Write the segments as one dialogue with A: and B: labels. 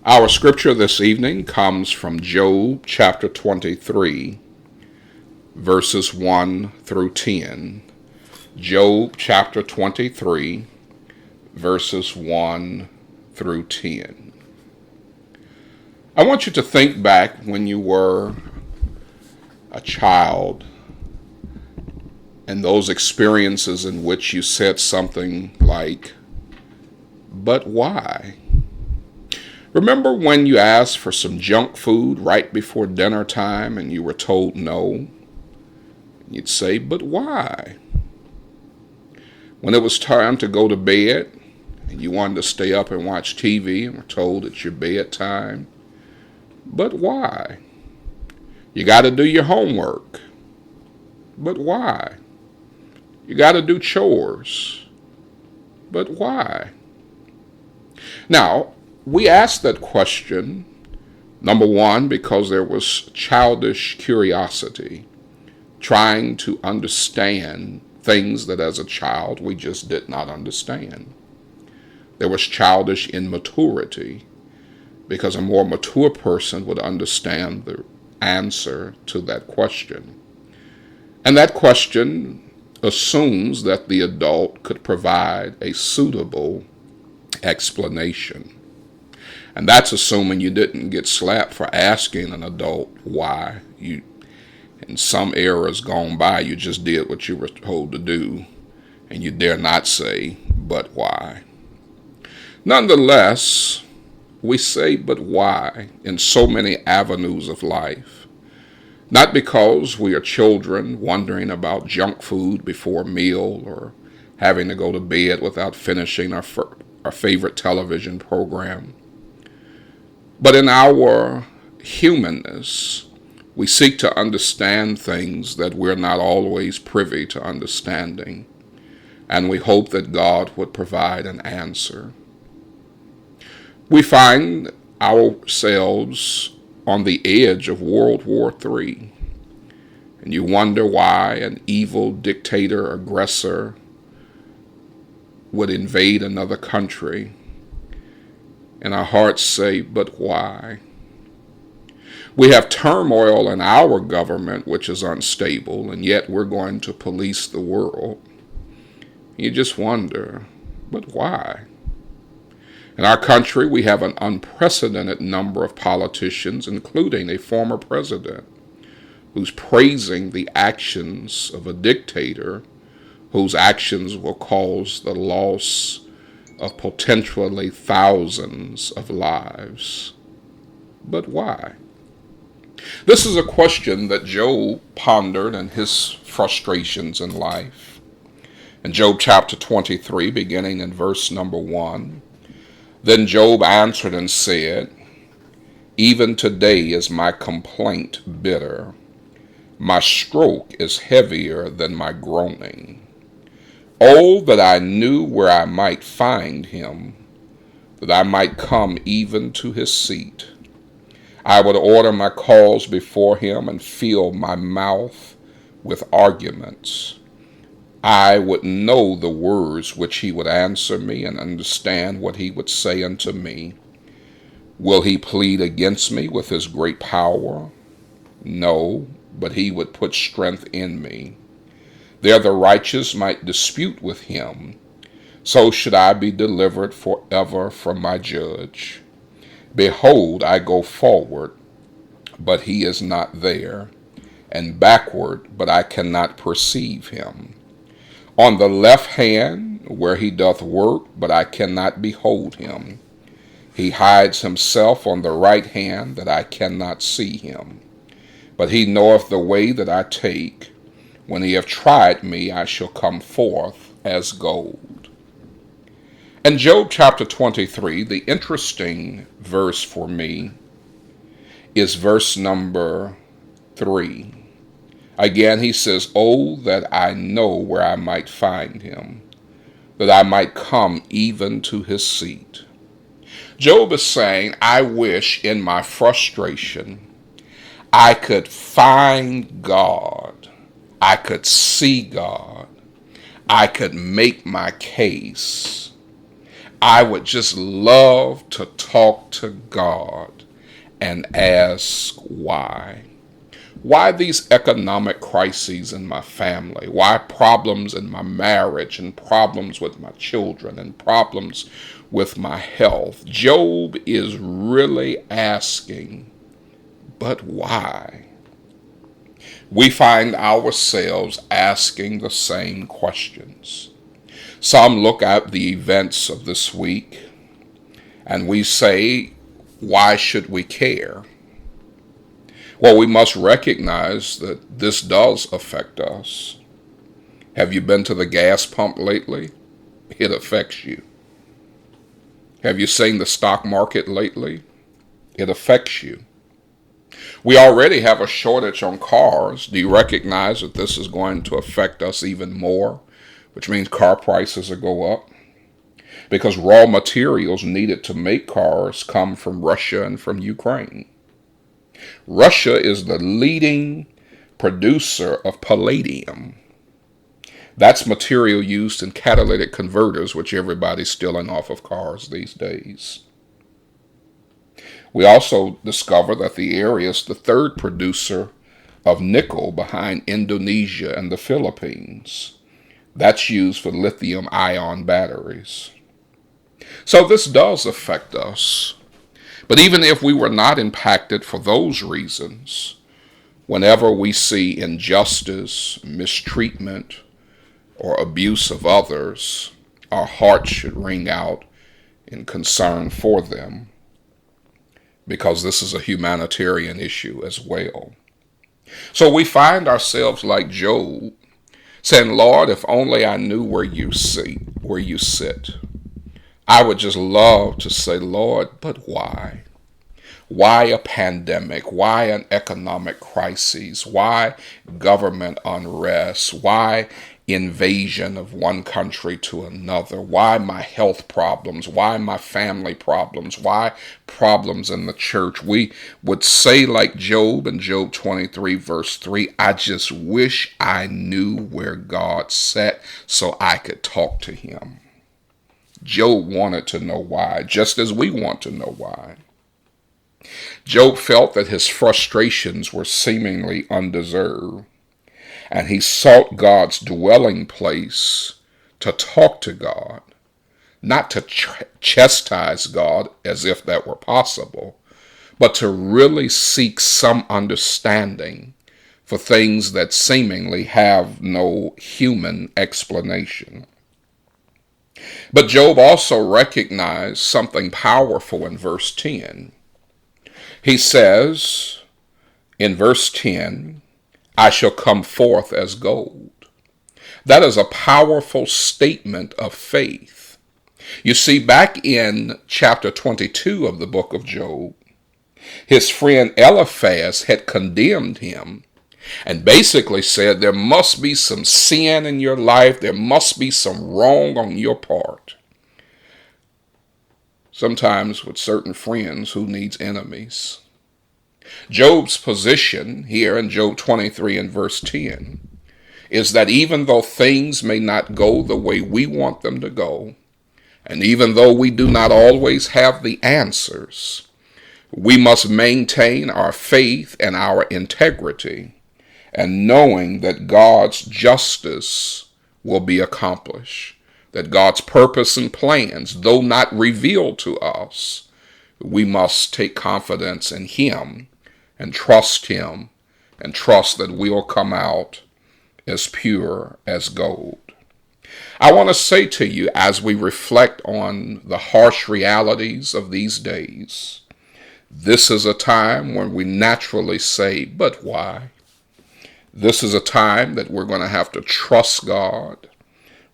A: Our scripture this evening comes from Job chapter 23, verses 1 through 10. Job chapter 23, verses 1 through 10. I want you to think back when you were a child and those experiences in which you said something like, "But why?" Remember when you asked for some junk food right before dinner time and you were told no? You'd say, "But why?" When it was time to go to bed and you wanted to stay up and watch TV and were told it's your bedtime, "But why?" You got to do your homework. "But why?" You got to do chores. "But why?" Now, we asked that question, number one, because there was childish curiosity, trying to understand things that as a child we just did not understand. There was childish immaturity, because a more mature person would understand the answer to that question. And that question assumes that the adult could provide a suitable explanation. And that's assuming you didn't get slapped for asking an adult why. In some eras gone by, you just did what you were told to do, and you dare not say, "But why?" Nonetheless, we say "but why" in so many avenues of life. Not because we are children wondering about junk food before a meal or having to go to bed without finishing our favorite television program. But in our humanness, we seek to understand things that we're not always privy to understanding, and we hope that God would provide an answer. We find ourselves on the edge of World War III, and you wonder why an evil dictator aggressor would invade another country. And our hearts say, "But why?" We have turmoil in our government, which is unstable, and yet we're going to police the world. You just wonder, but why? In our country, we have an unprecedented number of politicians, including a former president, who's praising the actions of a dictator whose actions will cause the loss of potentially thousands of lives. But why? This is a question that Job pondered in his frustrations in life. In Job chapter 23, beginning in verse number 1, "Then Job answered and said, Even today is my complaint bitter. My stroke is heavier than my groaning. Oh, that I knew where I might find him, that I might come even to his seat. I would order my cause before him and fill my mouth with arguments. I would know the words which he would answer me and understand what he would say unto me. Will he plead against me with his great power? No, but he would put strength in me. There the righteous might dispute with him. So should I be delivered forever from my judge. Behold, I go forward, but he is not there, and backward, but I cannot perceive him. On the left hand, where he doth work, but I cannot behold him. He hides himself on the right hand, that I cannot see him. But he knoweth the way that I take. When he hath tried me, I shall come forth as gold." In Job chapter 23, the interesting verse for me is verse number 3. Again, he says, "Oh, that I know where I might find him, that I might come even to his seat." Job is saying, I wish in my frustration I could find God. I could see God. I could make my case. I would just love to talk to God and ask why. Why these economic crises in my family? Why problems in my marriage and problems with my children and problems with my health? Job is really asking, but why? We find ourselves asking the same questions. Some look at the events of this week and we say, why should we care? Well, we must recognize that this does affect us. Have you been to the gas pump lately? It affects you. Have you seen the stock market lately? It affects you. We already have a shortage on cars. Do you recognize that this is going to affect us even more, which means car prices will go up? Because raw materials needed to make cars come from Russia and from Ukraine. Russia is the leading producer of palladium. That's material used in catalytic converters, which everybody's stealing off of cars these days. We also discover that the area is the third producer of nickel behind Indonesia and the Philippines. That's used for lithium-ion batteries. So this does affect us. But even if we were not impacted for those reasons, whenever we see injustice, mistreatment, or abuse of others, our hearts should ring out in concern for them, because this is a humanitarian issue as well. So we find ourselves like Job, saying, Lord, if only I knew where you sit. I would just love to say, Lord, but why? Why a pandemic? Why an economic crisis? Why government unrest? Why invasion of one country to another? Why my health problems? Why my family problems? Why problems in the church? We would say like Job in Job 23 verse 3, I just wish I knew where God sat so I could talk to him. Job wanted to know why, just as we want to know why. Job felt that his frustrations were seemingly undeserved, and he sought God's dwelling place to talk to God, not to chastise God as if that were possible, but to really seek some understanding for things that seemingly have no human explanation. But Job also recognized something powerful in verse 10. He says in verse 10, I shall come forth as gold. That is a powerful statement of faith. You see, back in chapter 22 of the book of Job, his friend Eliphaz had condemned him and basically said there must be some sin in your life, there must be some wrong on your part. Sometimes with certain friends, who needs enemies? Job's position here in Job 23 and verse 10 is that even though things may not go the way we want them to go, and even though we do not always have the answers, we must maintain our faith and our integrity, and knowing that God's justice will be accomplished, that God's purpose and plans, though not revealed to us, we must take confidence in him and trust him and trust that we'll come out as pure as gold. I want to say to you, as we reflect on the harsh realities of these days, this is a time when we naturally say, but why? This is a time that we're going to have to trust God.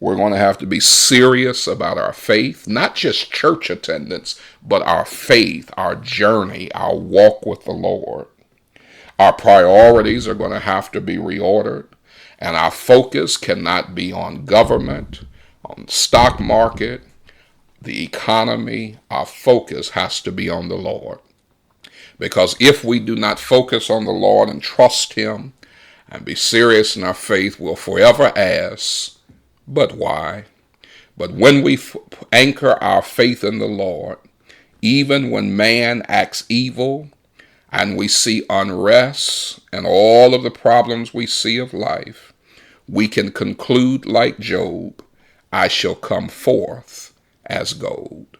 A: We're going to have to be serious about our faith, not just church attendance, but our faith, our journey, our walk with the Lord. Our priorities are going to have to be reordered, and our focus cannot be on government, on the stock market, the economy. Our focus has to be on the Lord. Because if we do not focus on the Lord and trust him and be serious in our faith, we'll forever ask, but why? But when we anchor our faith in the Lord, even when man acts evil and we see unrest and all of the problems we see of life, we can conclude like Job, I shall come forth as gold.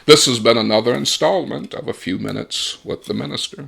A: This has been another installment of A Few Minutes with the Minister.